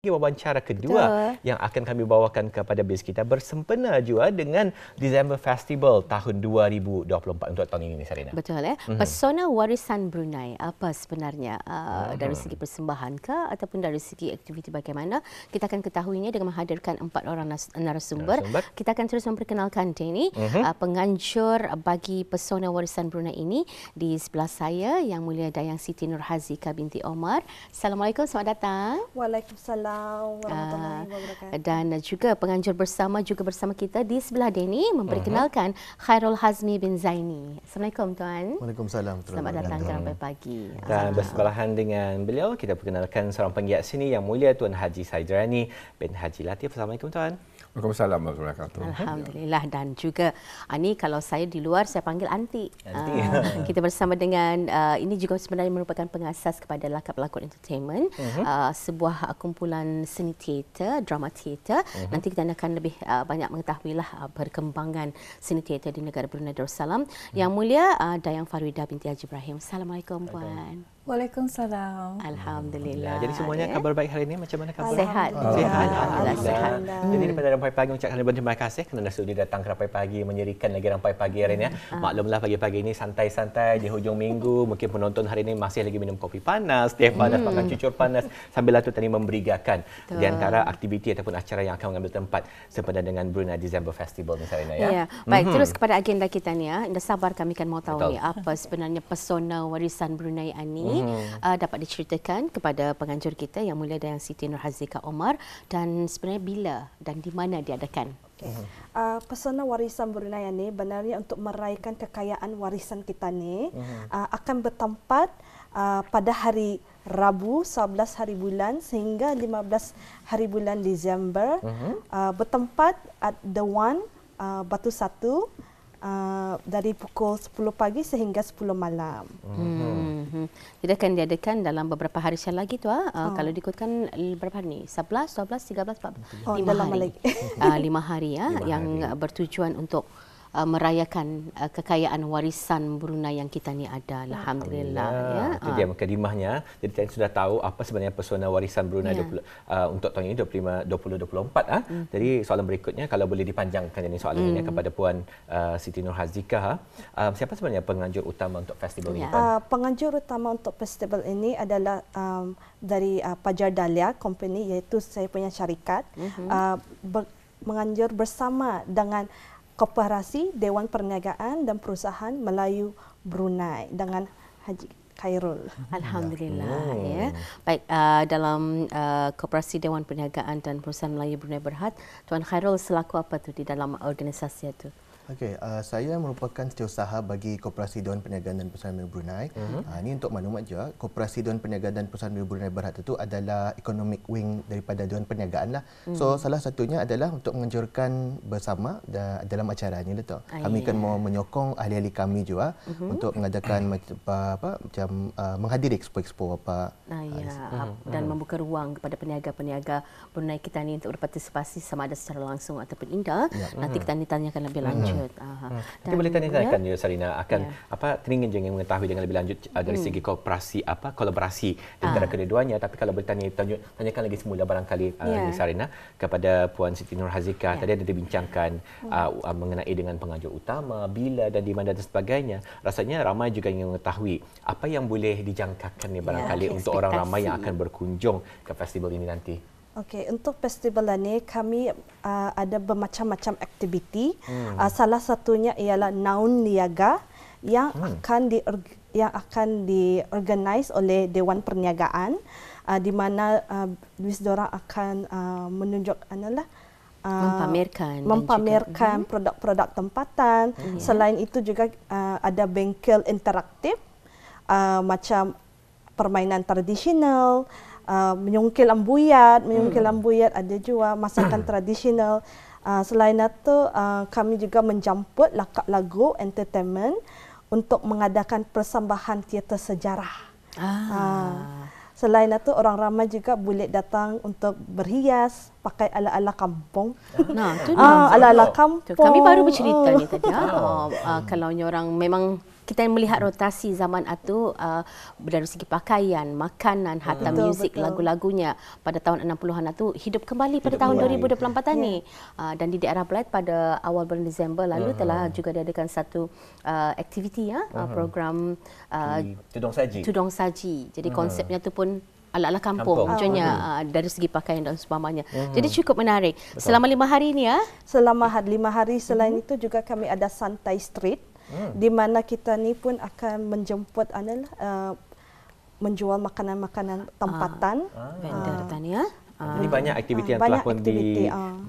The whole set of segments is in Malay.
wawancara kedua yang akan kami bawakan kepada base kita bersempena juga dengan December Festival tahun 2024 untuk tahun ini, Sarina. Betul ya. Pesona warisan Brunei apa sebenarnya dari segi persembahan ke ataupun dari segi aktiviti bagaimana? Kita akan ketahuinya dengan menghadirkan 4 orang narasumber. Kita akan terus memperkenalkan Denny, penganjur bagi Pesona Warisan Brunei ini di sebelah saya Yang Mulia Dayang Siti Nurhazika binti Omar. Assalamualaikum, selamat datang. Waalaikumsalam warahmatullahi wabarakatuh. Dan juga penganjur bersama kita di sebelah Denny memperkenalkan Khairul Hazmi bin Zaini. Assalamualaikum tuan. Waalaikumsalam. Selamat datang ke Rampai Pagi. Dan bersebelahan dengan beliau kita perkenalkan seorang penggiat seni Yang Mulia Tuan Haji Saidrani bin Haji Latif. Assalamualaikum tuan. Waalaikumsalam warahmatullahi wabarakatuh. Alhamdulillah. Dan juga ini kalau saya di luar saya panggil Aunty. Kita bersama dengan ini juga sebenarnya merupakan pengasas kepada Lakap Lakon Entertainment, sebuah kumpulan seni teater, drama teater. Nanti kita akan lebih banyak mengetahuilah perkembangan seni teater di negara Brunei Darussalam. Yang Mulia Dayang Farida binti Haji Ibrahim. Assalamualaikum puan. Waalaikumsalam. Alhamdulillah. Jadi semuanya kabar baik hari ini, macam mana kabar? Sehat. Alhamdulillah. Sehat. Jadi daripada Rampai Pagi ucapkan terima kasih kerana sudi datang ke Rampai Pagi, menyerikan lagi Rampai Pagi hari ini. Maklumlah pagi-pagi ini santai-santai di hujung minggu, mungkin penonton hari ini masih lagi minum kopi panas, teh panas, makan cucur panas sambil tu tadi memberigakan di antara aktiviti ataupun acara yang akan mengambil tempat sempena dengan Brunei December Festival misalnya ya. Ya. Baik, terus kepada agenda kita ni ya. Anda sabar kami kan mau tahu ni apa sebenarnya pesona warisan Brunei ini. Dapat diceritakan kepada penganjur kita Yang Mulia Dayang Siti Nurhazika Omar dan sebenarnya bila dan di mana diadakan? Pesona warisan Brunei ini benarnya untuk meraihkan kekayaan warisan kita ni akan bertempat pada hari Rabu 11 hari bulan sehingga 15 hari bulan Disember, bertempat at The One Batu Satu dari pukul 10 pagi sehingga 10 malam. Tidak akan diadakan dalam beberapa hari lagi tu kalau diikutkan berapa hari ni? 11, 12, 13, 14. 5 hari. 5 hari ya yang bertujuan untuk merayakan kekayaan warisan Brunei yang kita ni ada. Alhamdulillah ya. Itu dia mukadimahnya. Jadi kita sudah tahu apa sebenarnya pesona warisan Brunei untuk tahun ini 2024. Jadi soalan berikutnya kalau boleh dipanjangkan ini soalan ini kepada Puan Siti Nurhazika. Siapa sebenarnya penganjur utama untuk festival ini? Penganjur utama untuk festival ini adalah dari Pajar Dahlia Company, iaitu saya punya syarikat, menganjur bersama dengan Koperasi Dewan Perniagaan dan Perusahaan Melayu Brunei dengan Haji Khairul. Alhamdulillah ya. Baik, dalam Koperasi Dewan Perniagaan dan Perusahaan Melayu Brunei Berhad, Tuan Khairul selaku apa tu di dalam organisasi itu? Okey, saya merupakan setiausaha bagi Koperasi Dewan Perniagaan dan Perusahaan Melayu Brunei. Ini untuk maklumat juga, Koperasi Dewan Perniagaan dan Perusahaan Melayu Brunei Berhad itu adalah economic wing daripada Dewan Perniagaan lah. So salah satunya adalah untuk menganjurkan bersama dalam acara ini lah. Kami akan mau menyokong ahli-ahli kami juga untuk mengadakan macam menghadiri expo-expo apa. Dan membuka ruang kepada peniaga-peniaga Brunei kita ni untuk berpartisipasi sama ada secara langsung ataupun indah. Nanti kita ditanyakan lebih lanjut. Nanti boleh tanyakan ya Sarina akan apa teringin je ingin mengetahui dengan lebih lanjut dari segi kooperasi kolaborasi antara kedua-duanya, tapi kalau boleh tanyakan lagi semula barangkali Sarina kepada Puan Siti Nurhazika. Tadi ada dibincangkan mengenai dengan penganjur utama, bila dan di mana dan sebagainya. Rasanya ramai juga ingin mengetahui apa yang boleh dijangkakan ni barangkali untuk orang ramai yang akan berkunjung ke festival ini nanti. Okey, untuk festival ini kami ada bermacam-macam aktiviti. Salah satunya ialah Naun Niaga yang akan diorganize oleh Dewan Perniagaan, di mana diorang akan menunjuk memamerkan produk-produk tempatan. Selain itu juga ada bengkel interaktif macam permainan tradisional, menyungkil ambuyat ada juga masakan tradisional. Selain itu kami juga menjemput Lakap Lagu Entertainment untuk mengadakan persembahan teater sejarah. Selain itu orang ramai juga boleh datang untuk berhias pakai ala-ala kampung. Nah, tu ala-ala kampung. Kami baru bercerita ni tadi. Kalau orang memang kita melihat rotasi zaman itu dari segi pakaian, makanan, hatta muzik, lagu-lagunya pada tahun 60-an itu hidup kembali pada tahun 2024 ini. Dan di daerah Belait pada awal bulan Disember lalu telah juga diadakan satu aktiviti program Tudong Saji. Jadi konsepnya tu pun ala-ala kampung, contohnya dari segi pakaian dan sebagainya. Jadi cukup menarik. Selama 5 hari ini Selama 5 hari selain itu juga kami ada Santai Street di mana kita ni pun akan menjemput menjual makanan-makanan tempatan. Vendor tanya. Jadi banyak aktiviti yang telah pun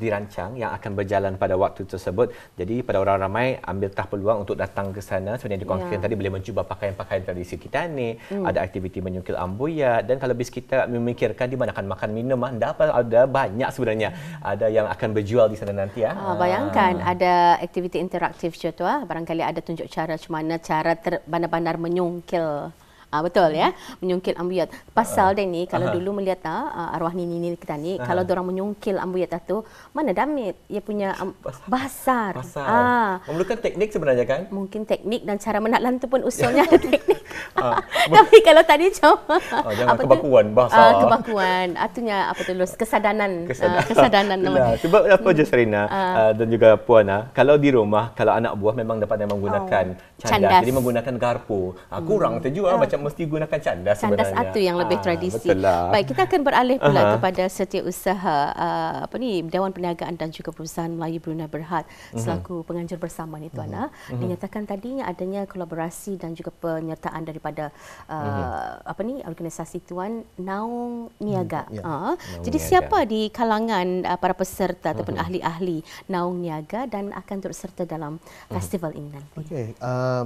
dirancang yang akan berjalan pada waktu tersebut. Jadi pada orang ramai ambil peluang untuk datang ke sana. Sebenarnya dikongsikan tadi boleh mencuba pakaian-pakaian tradisi kita ni. Ada aktiviti menyungkil ambuya, dan kalau bis kita memikirkan di mana akan makan minum, ada banyak sebenarnya. Ada yang akan berjual di sana nanti. Bayangkan ada aktiviti interaktif contoh, barangkali ada tunjuk cara macam mana cara bandar-bandar menyungkil. Betul ya, menyungkil ambuyat. Pasal dia ni kalau dulu melihat arwah nini kita ni, kalau dorang menyungkil ambuyat tu, mana damit? Ia punya basar. Memerlukan teknik sebenarnya kan? Mungkin teknik dan cara menaklan tu pun usulnya ada teknik. Tapi kalau tadi cuma jangan kebakuan bahasa. Kebakuan, artinya apa tu, kesadanan namanya. Sebab apa je Sarina dan juga Puan, kalau di rumah, kalau anak buah memang dapat menggunakan candas. Jadi menggunakan garpu. Kurang terjual macam mesti gunakan candas sebenarnya. Candas itu yang lebih tradisi. Baik, kita akan beralih pula kepada setiausaha Dewan Perniagaan dan juga Perusahaan Melayu Brunei Berhad selaku penganjur bersama ni Tuan. Dinyatakan tadinya adanya kolaborasi dan juga penyertaan daripada organisasi Tuan Naung Niaga. Jadi siapa di kalangan para peserta ataupun ahli-ahli Naung Niaga dan akan turut serta dalam festival ini nanti? Okey,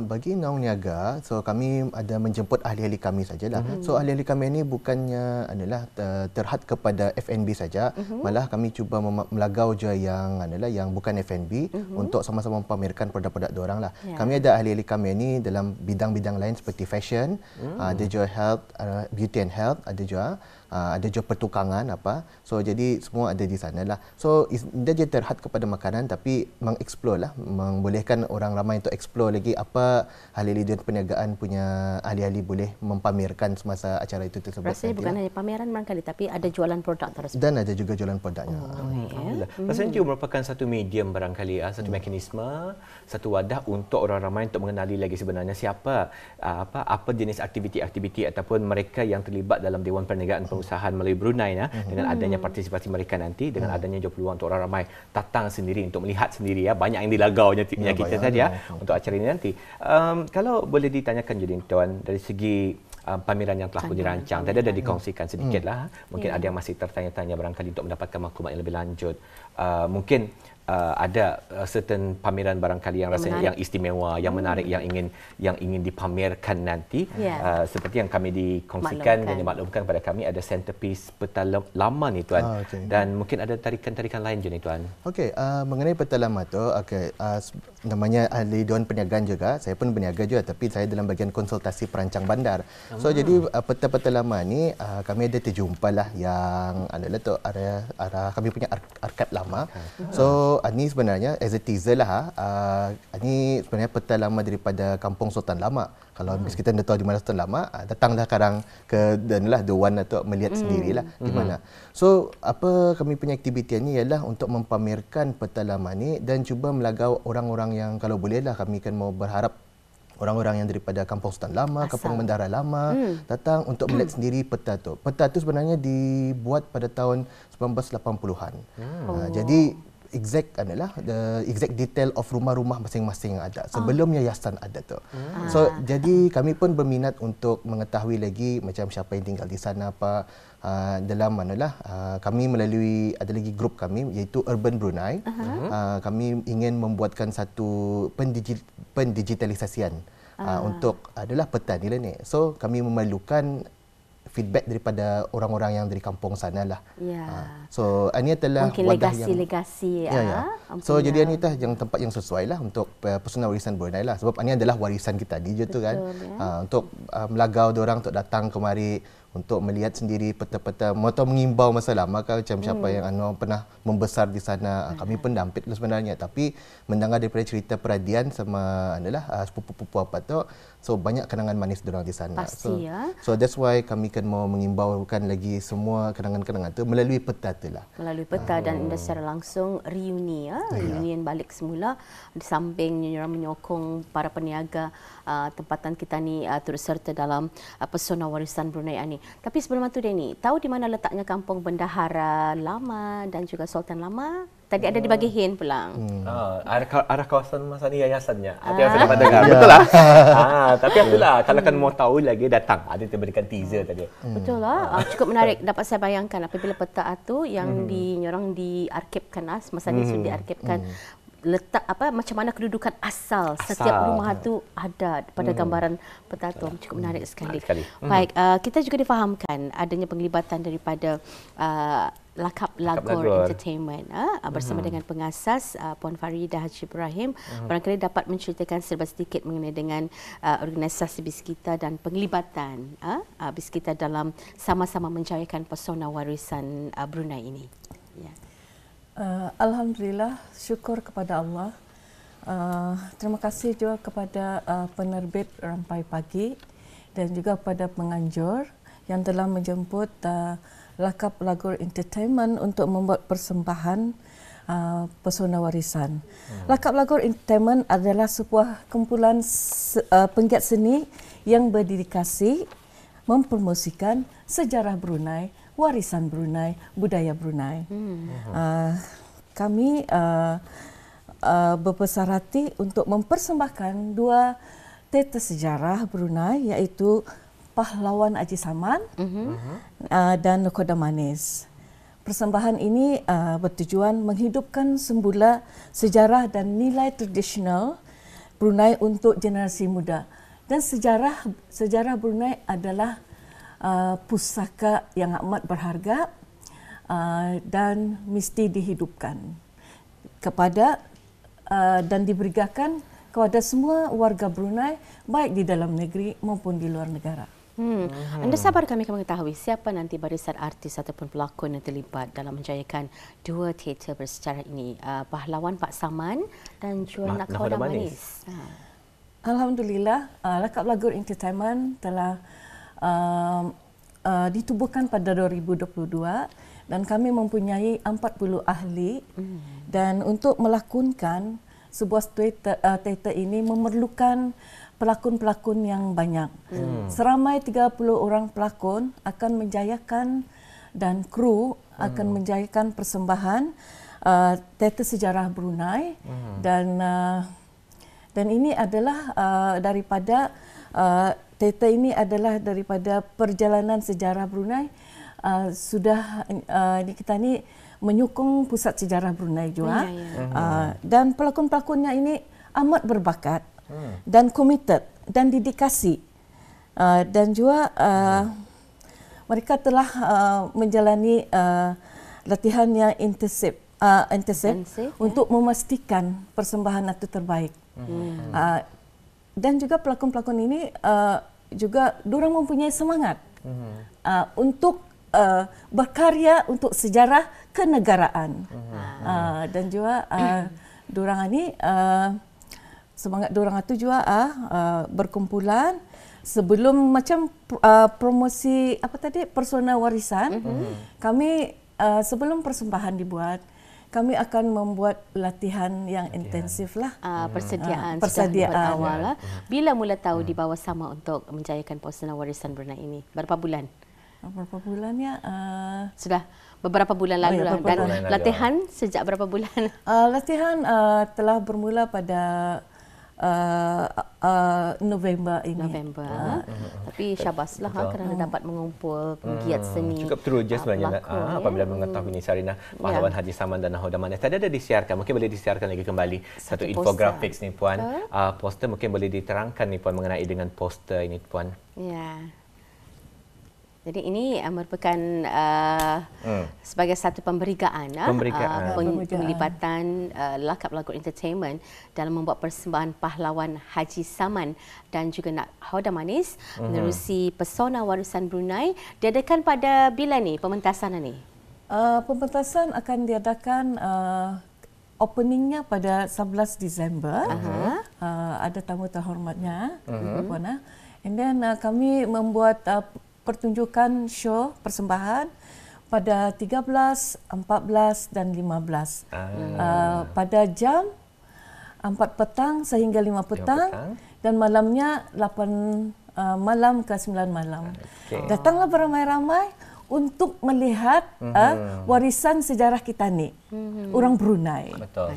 bagi Naung Niaga, so kami ada menjemput ahli-ahli kami sajalah. So ahli-ahli kami ini bukannya terhad kepada F&B saja, malah kami cuba melagau je yang bukan F&B untuk sama-sama mempamerkan produk-produk diorang lah. Kami ada ahli-ahli kami ini dalam bidang-bidang lain seperti fashion, ada juga health, beauty and health, ada juga pertukangan So jadi semua ada di sana lah. So dia je terhad kepada makanan tapi mengeksplor lah, membolehkan orang ramai untuk explore lagi apa ahli-ahli Dewan Perniagaan punya ahli-ahli boleh mempamerkan semasa acara itu tersebut. Rasanya bukan hanya pameran barangkali tapi ada jualan produk tersebut. Dan ada juga jualan produknya. Rasanya juga merupakan satu medium barangkali, satu mekanisme, satu wadah untuk orang ramai untuk mengenali lagi sebenarnya siapa apa jenis aktiviti-aktiviti ataupun mereka yang terlibat dalam Dewan Perniagaan Perusahaan Melayu Brunei dengan adanya partisipasi mereka nanti, dengan adanya juga peluang untuk orang ramai datang sendiri untuk melihat sendiri banyak yang dilagaunya kita saja untuk acara ini nanti. Kalau boleh ditanyakan jadi Tuan, dari segi pameran yang telah pun dirancang, tadi ada dikongsikan sedikitlah. Mungkin ada yang masih tertanya-tanya barangkali untuk mendapatkan maklumat yang lebih lanjut. Mungkin ada certain pameran barangkali yang rasanya yang istimewa, yang menarik, yang ingin dipamerkan nanti. Seperti yang kami dikongsikan dan dimaklumkan kepada kami, ada centerpiece peta lama ni Tuan. Dan mungkin ada tarikan-tarikan lain je ni Tuan. Okey, mengenai peta lama tu, namanya ahli Dewan Perniagaan juga, saya pun berniaga juga tapi saya dalam bahagian konsultasi perancang bandar. So jadi peta-peta lama ni kami ada terjumpalah yang adalah tu arah kami punya arkad lama. So ini sebenarnya as a teaser lah. Ini sebenarnya peta lama daripada Kampung Sultan Lama. Kalau kita dah tahu di mana Sultan Lama, datanglah sekarang ke Dewan atau melihat sendirilah di mana. So apa kami punya aktiviti ni ialah untuk mempamerkan peta lama ni dan cuba melagau orang-orang yang kalau bolehlah kami kan mau berharap orang-orang yang daripada Kampung Sultan Lama, Kampung Mendara Lama datang untuk melihat sendiri peta tu. Peta tu sebenarnya dibuat pada tahun 1980-an. Jadi exact adalah the exact detail of rumah-rumah masing-masing yang ada sebelum yayasan ada tu. So jadi kami pun berminat untuk mengetahui lagi macam siapa yang tinggal di sana dalam kami melalui ada lagi grup kami iaitu Urban Brunei. Kami ingin membuatkan satu pendigitalisasian untuk adalah peta ni lah ni. So kami memerlukan feedback daripada orang-orang yang dari kampung sana lah. So ini adalah mungkin wadah legasi. So jadi ini yang tempat yang sesuai lah untuk Persatuan Warisan Brunei lah. Sebab ini adalah warisan kita di tu kan. Untuk melagau diorang untuk datang kemari untuk melihat sendiri peta-peta atau mengimbau masa lama kan macam siapa yang pernah membesar di sana. Kami pendampit sebenarnya, tapi mendengar daripada cerita peradian sama sepupu-pupu apa tu, so banyak kenangan manis diorang di sana. Pasti, so that's why kami kan mau mengimbaukan lagi semua kenangan-kenangan tu melalui peta tu lah. Melalui peta dan anda secara langsung reuni reunion balik semula di samping diorang menyokong para peniaga tempatan kita ni turut serta dalam pesona warisan Brunei ini. Tapi sebelum itu Denny, tahu di mana letaknya kampung Bendahara Lama dan juga Sultan Lama? Tadi ada di Bagihin pulang. Arah kawasan masa ni yayasannya. Yang saya dapat dengar. Betul lah. Tapi itulah, kalau kan mau tahu lagi datang. Ada diberikan teaser tadi. Betul lah. Cukup menarik. Dapat saya bayangkan apabila peta itu yang diorang diarkibkan, masa ni sudah diarkibkan. Letak macam mana kedudukan asal setiap rumah itu ada pada gambaran peta itu. Cukup menarik sekali. Baik, kita juga difahamkan adanya penglibatan daripada Lakap Lagor Entertainment bersama dengan pengasas Puan Farida Haji Ibrahim. Barangkali dapat menceritakan serba sedikit mengenai dengan organisasi BISKITA dan penglibatan BISKITA dalam sama-sama menjayakan pesona warisan Brunei ini. Ya. Alhamdulillah, syukur kepada Allah. Terima kasih juga kepada penerbit Rampai Pagi dan juga kepada penganjur yang telah menjemput Lakap Lagor Entertainment untuk membuat persembahan pesona warisan. Lakap Lagor Entertainment adalah sebuah kumpulan penggiat seni yang berdedikasi mempromosikan sejarah Brunei, warisan Brunei, budaya Brunei. Kami berbesar hati untuk mempersembahkan dua teater sejarah Brunei, iaitu Pahlawan Haji Saman dan Nakhoda Manis. Persembahan ini bertujuan menghidupkan semula sejarah dan nilai tradisional Brunei untuk generasi muda. Dan sejarah Brunei adalah pusaka yang amat berharga dan mesti dihidupkan dan diberikan kepada semua warga Brunei, baik di dalam negeri maupun di luar negara. Anda sabar kami akan mengetahui siapa nanti barisan artis ataupun pelakon yang terlibat dalam menjayakan dua teater bersejarah ini, Pahlawan Pak Saman dan juga Nakhoda Manis. Alhamdulillah, Lakap Lagor Entertainment telah ditubuhkan pada 2022 dan kami mempunyai 40 ahli dan untuk melakonkan sebuah teater ini memerlukan pelakon-pelakon yang banyak. Seramai 30 orang pelakon akan menjayakan dan kru akan menjayakan persembahan teater sejarah Brunei dan ini adalah daripada teater ini adalah daripada perjalanan sejarah Brunei. Kita ni menyokong pusat sejarah Brunei juga. Dan pelakon-pelakonnya ini amat berbakat dan committed dan dedikasi. Dan juga mereka telah menjalani latihan yang intensif untuk memastikan persembahan itu terbaik. Dan juga pelakon-pelakon ini juga diorang mempunyai semangat untuk berkarya untuk sejarah kenegaraan. Dan juga diorang ini semangat diorang itu juga berkumpulan sebelum macam promosi persona warisan. Kami sebelum persembahan dibuat, kami akan membuat latihan yang intensif lah. Persediaan sudah awal lah. Bila mula tahu dibawa sama untuk menjayakan pesona warisan Brunei ini? Berapa bulan? Berapa bulannya? Sudah beberapa bulan lalu lah. Dan latihan sejak berapa bulan? Latihan telah bermula pada November ini. Tapi syabaslah kerana dapat mengumpul penggiat seni. Cukup teruja sebenarnya apabila mengetahui ini Sarina, Pahlawan Haji Saman dan Nakhoda Manis. Tadi ada disiarkan, mungkin boleh disiarkan lagi kembali satu infografik ni Puan. Poster mungkin boleh diterangkan ni Puan mengenai dengan poster ini Puan. Ya. Jadi ini merupakan sebagai satu pemberigaan, penglibatan Lakap Lagu Entertainment dalam membuat persembahan pahlawan Haji Saman dan juga Nakhoda Manis menerusi Pesona Warisan Brunei. Diadakan pada bila ni pementasan ni? Pementasan akan diadakan openingnya pada 11 Disember. Ada tamu terhormatnya, Puan. And then kami membuat pertunjukan show persembahan pada 13, 14 dan 15. Pada jam 4 petang sehingga 5 petang dan malamnya 8 malam ke 9 malam. Datanglah beramai-ramai untuk melihat warisan sejarah kita ni, orang Brunei. Betul.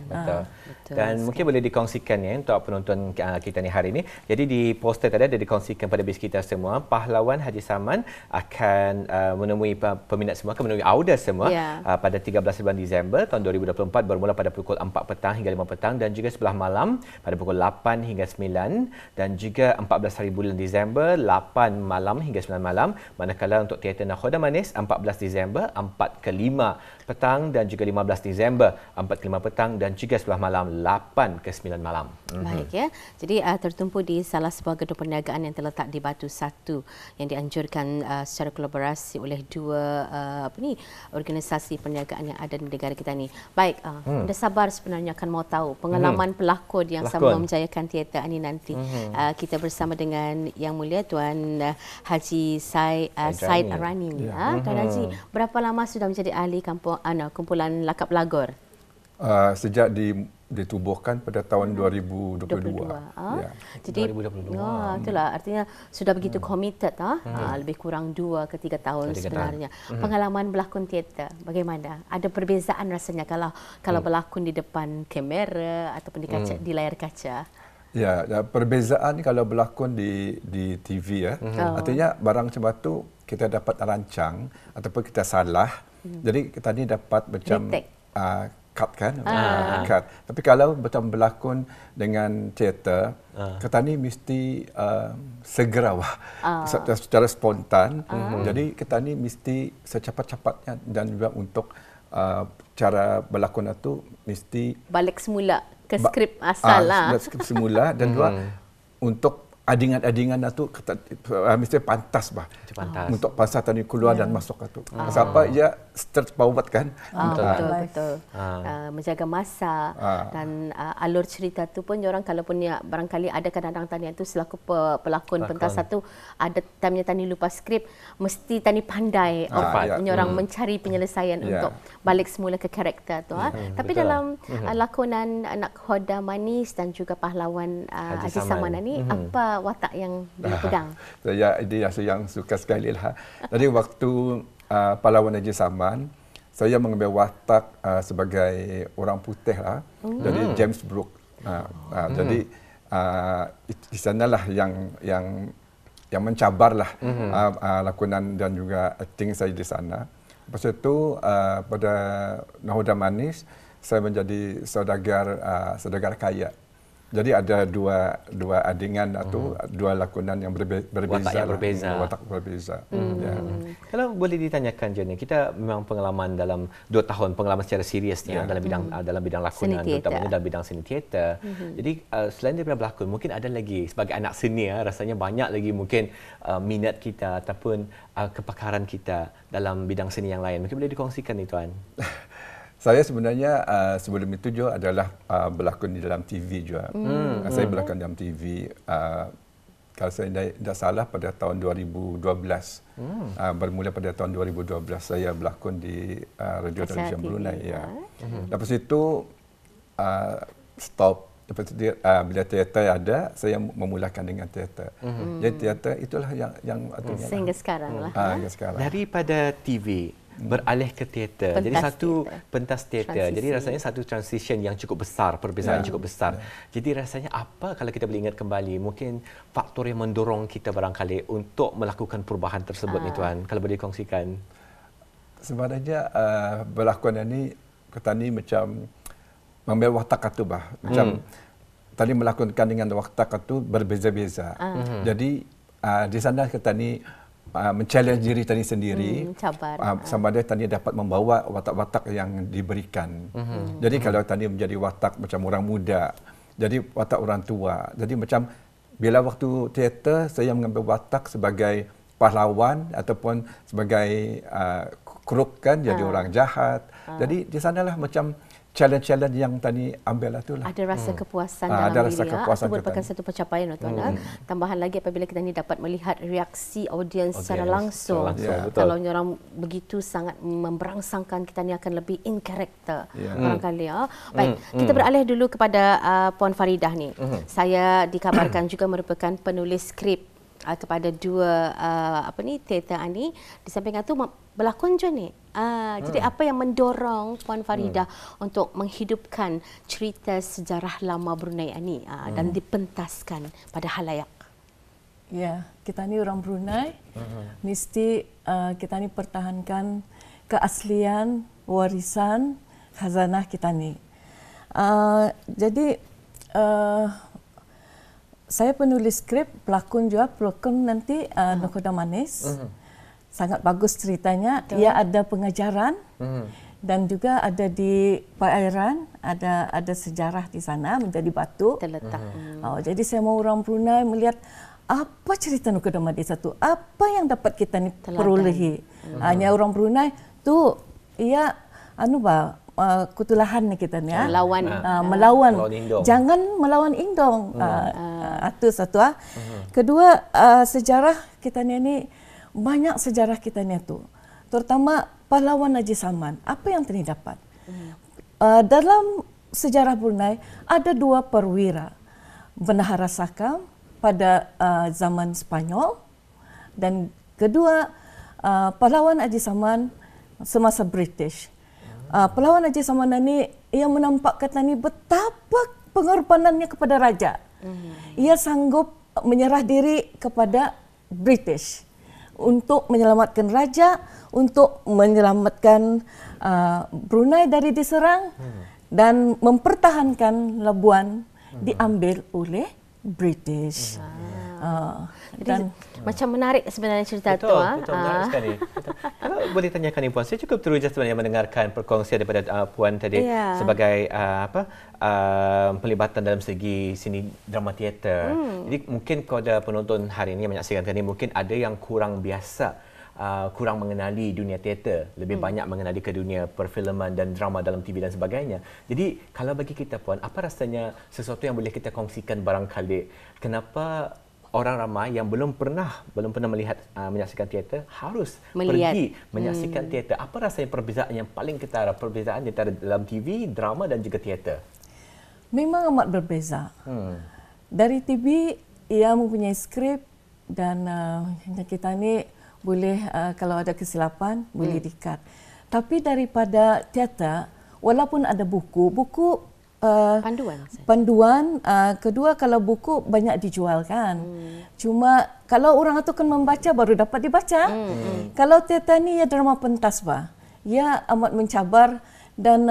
Dan mungkin boleh dikongsikan ya untuk penonton kita ni hari ini. Jadi di poster tadi ada dikongsikan pada base kita semua, pahlawan Haji Saman akan menemui peminat semua, akan menemui audiens semua pada 13 bulan Disember tahun 2024 bermula pada pukul 4 petang hingga 5 petang dan juga sebelah malam pada pukul 8 hingga 9 dan juga 14 hari bulan Disember 8 malam hingga 9 malam. Manakala untuk teater Nakhoda Manis 14 Disember 4 ke 5 petang dan juga 15 Disember 4 ke 5 petang dan juga sebelah malam 8 ke 9 malam. Baik ya. Jadi tertumpu di salah sebuah gedung perniagaan yang terletak di Batu 1 yang dianjurkan secara kolaborasi oleh dua organisasi perniagaan yang ada di negara kita ni. Baik, anda sabar sebenarnya akan mau tahu pengalaman pelakon yang sama menjayakan teater ini nanti. Kita bersama dengan Yang Mulia Tuan Haji Said Arani. Tuan Haji, berapa lama sudah menjadi ahli kumpulan Lakap Lagor? Sejak ditubuhkan pada tahun 2022. Ya. Jadi 2022. Itulah artinya sudah begitu committed lebih kurang 2 ke 3 tahun sebenarnya. Pengalaman berlakon teater bagaimana? Ada perbezaan rasanya kalau berlakon di depan kamera ataupun di layar kaca? Ya, perbezaan kalau berlakon di TV ya. Artinya barang macam tu kita dapat rancang ataupun kita salah. Jadi kita ni dapat macam cut kan? Cut. Tapi kalau betul berlakon dengan teater, kita ni mesti segera secara spontan. Jadi kita ni mesti secepat-cepatnya dan juga untuk cara berlakon itu mesti balik semula ke skrip asal skrip semula dan juga untuk adingan-adingan itu mesti pantas untuk pasal tadi keluar dan masuk itu. Siapa ia terpawat kan? Betul. Menjaga masa dan alur cerita tu pun orang kalaupun barangkali ada kadang-kadang tani itu selaku pelakon pentas satu ada tani lupa skrip mesti tani pandai orang mencari penyelesaian untuk balik semula ke karakter tu. Tapi dalam lakonan Nakhoda Manis dan juga pahlawan Haji Saman ni apa watak yang dipegang? Saya yang suka sekali lah. Jadi waktu pahlawan Haji Saman, saya mengambil watak sebagai orang putih lah. Jadi James Brooke. Jadi di sanalah yang mencabarlah lakonan dan juga acting saya di sana. Lepas itu pada Nakhoda Manis saya menjadi saudagar kaya. Jadi ada dua adingan atau dua lakonan yang berbeza. Watak berbeza. Kalau boleh ditanyakan Jenny, kita memang pengalaman dalam 2 tahun pengalaman secara serius dalam bidang lakonan, terutamanya dalam bidang seni teater. Jadi selain daripada berlakon, mungkin ada lagi sebagai anak seni rasanya banyak lagi mungkin minat kita ataupun kepakaran kita dalam bidang seni yang lain. Mungkin boleh dikongsikan ni Tuan. Saya sebenarnya sebelum itu juga adalah berlakon di dalam TV juga. Saya berlakon dalam TV. Kalau saya tidak salah pada tahun 2012. Bermula pada tahun 2012 saya berlakon di Radio Television Brunei. Lepas itu stop. Lepas itu bila teater ada, saya memulakan dengan teater. Jadi teater itulah yang sehingga sekarang lah. Daripada TV beralih ke teater. Jadi satu pentas teater. Jadi rasanya satu transition yang cukup besar, perbezaan yang cukup besar. Jadi rasanya apa kalau kita boleh ingat kembali mungkin faktor yang mendorong kita barangkali untuk melakukan perubahan tersebut ni Tuan. Kalau boleh kongsikan. Sebenarnya berlakon ini kita ni macam mengambil watak itu macam tadi melakonkan dengan watak itu berbeza-beza. Jadi di sana kita ni men-challenge diri tadi sendiri, sama ada tadi dapat membawa watak-watak yang diberikan. Jadi kalau tadi menjadi watak macam orang muda, jadi watak orang tua. Jadi macam bila waktu teater saya mengambil watak sebagai pahlawan ataupun sebagai kruk kan, jadi orang jahat. Jadi di sanalah macam challenge-challenge yang tadi ambil tu lah. Ada rasa kepuasan dalam ada rasa diri. kepuasan Itu merupakan satu pencapaian tuan. Tambahan lagi apabila kita ni dapat melihat reaksi audiens secara langsung. Kalau orang begitu sangat memberangsangkan, kita ni akan lebih in character barangkali. Baik, kita beralih dulu kepada Puan Faridah ni. Saya dikabarkan juga merupakan penulis skrip kepada dua teater ni. Di samping itu berlakon je ni. Jadi apa yang mendorong Puan Faridah untuk menghidupkan cerita sejarah lama Brunei ini dan dipentaskan pada halayak? Ya, kita ni orang Brunei, mesti kita ni pertahankan keaslian, warisan, khazanah kita ni. Jadi saya penulis skrip, pelakon juga, pelakon nanti Nokoda Manis. Sangat bagus ceritanya. Ia ada pengajaran dan juga ada di perairan, ada sejarah di sana menjadi batu terletak. Jadi saya mau orang Brunei melihat apa cerita Nokoda Manis itu, apa yang dapat kita ni perolehi. Hanya orang Brunei tu ia kutulahan kita ni melawan jangan melawan Indong. Itu satu. Kedua, sejarah kita ni banyak sejarah kita ni tu, terutama pahlawan Haji Saman. Apa yang terdapat dalam sejarah Brunei? Ada dua perwira, Bendahara Sakam pada zaman Spanyol, dan kedua pahlawan Haji Saman semasa British. Pahlawan Haji Saman ini ia menampakkan ni betapa pengorbanannya kepada raja. Ia sanggup menyerah diri kepada British untuk menyelamatkan raja, untuk menyelamatkan Brunei dari diserang dan mempertahankan Labuan diambil oleh British. Dan macam menarik sebenarnya cerita tu. Betul, menarik sekali. Kalau boleh tanyakan ni Puan, saya cukup teruja sebenarnya mendengarkan perkongsian daripada Puan tadi sebagai pelibatan dalam segi seni drama teater. Jadi mungkin kepada penonton hari ini yang menyaksikan ini, mungkin ada yang kurang biasa, kurang mengenali dunia teater, lebih banyak mengenali ke dunia perfilman dan drama dalam TV dan sebagainya. Jadi kalau bagi kita Puan, apa rasanya sesuatu yang boleh kita kongsikan barangkali, kenapa orang ramai yang belum pernah melihat menyaksikan teater harus pergi menyaksikan teater? Apa rasanya perbezaan yang paling ketara, perbezaan antara dalam TV, drama dan juga teater? Memang amat berbeza. Dari TV ia mempunyai skrip dan kita ni boleh kalau ada kesilapan boleh di-cut. Tapi daripada teater, walaupun ada buku panduan, kedua kalau buku banyak dijual kan. Cuma kalau orang itu kan membaca baru dapat dibaca. Kalau teater ni ya drama pentas ia amat mencabar dan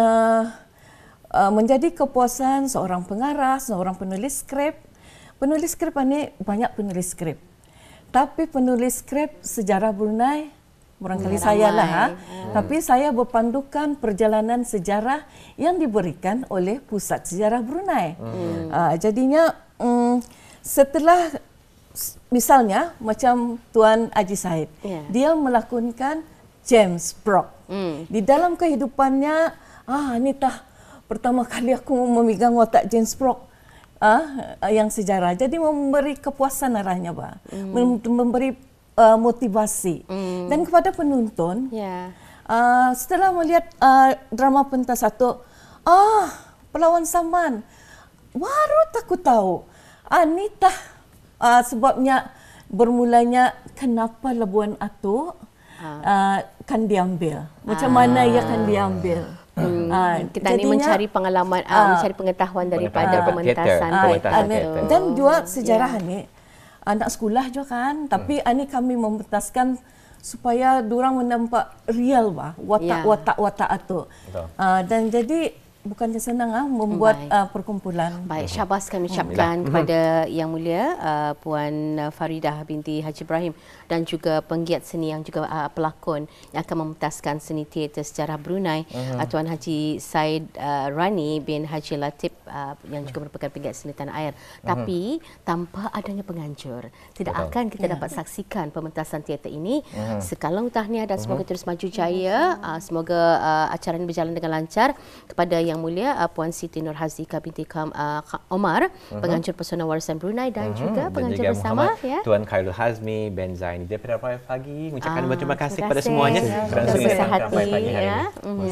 menjadi kepuasan seorang pengarah, seorang penulis skrip. Penulis skrip ini banyak penulis skrip. Tapi penulis skrip sejarah Brunei barangkali saya lah, tapi saya berpandukan perjalanan sejarah yang diberikan oleh Pusat Sejarah Brunei. Jadinya setelah misalnya macam Tuan Haji Said, dia melakonkan James Brooke. Di dalam kehidupannya, ini pertama kali aku memegang watak James Brooke. Yang sejarah. Jadi memberi kepuasan arahnya, memberi motivasi dan kepada penonton. Setelah melihat drama pentas satu, Pahlawan Saman, baru aku tahu Anita sebabnya bermulanya kenapa Labuan Atuk kan diambil, macam mana ia kan diambil. Kita ni mencari pengalaman, mencari pengetahuan daripada pementasan dan juga sejarah ni. Anak sekolah juga kan, tapi ini kami mementaskan supaya diorang menampak real watak-watak itu. Dan jadi bukannya senang membuat perkumpulan. Baik, syabas kami ucapkan kepada Yang Mulia Puan Faridah binti Haji Ibrahim dan juga penggiat seni yang juga pelakon yang akan mementaskan seni teater sejarah Brunei, Tuan Haji Said Rani bin Haji Latif yang juga merupakan penggiat seni tanah air. Tapi tanpa adanya penganjur, tidak akan kita dapat saksikan pementasan teater ini. Sekalung tahniah dan semoga terus maju jaya. Semoga acara ini berjalan dengan lancar. Kepada Yang Mulia Puan Siti Nurhazika binti Omar, penganjur Pesona Warisan Brunei dan juga penganjur bersama Tuan Khairul Hazmi bin Zaini daripada Rampai Pagi. Mengucapkan terima kasih kepada semuanya kerana sudi datang ke Rampai Pagi hari ini.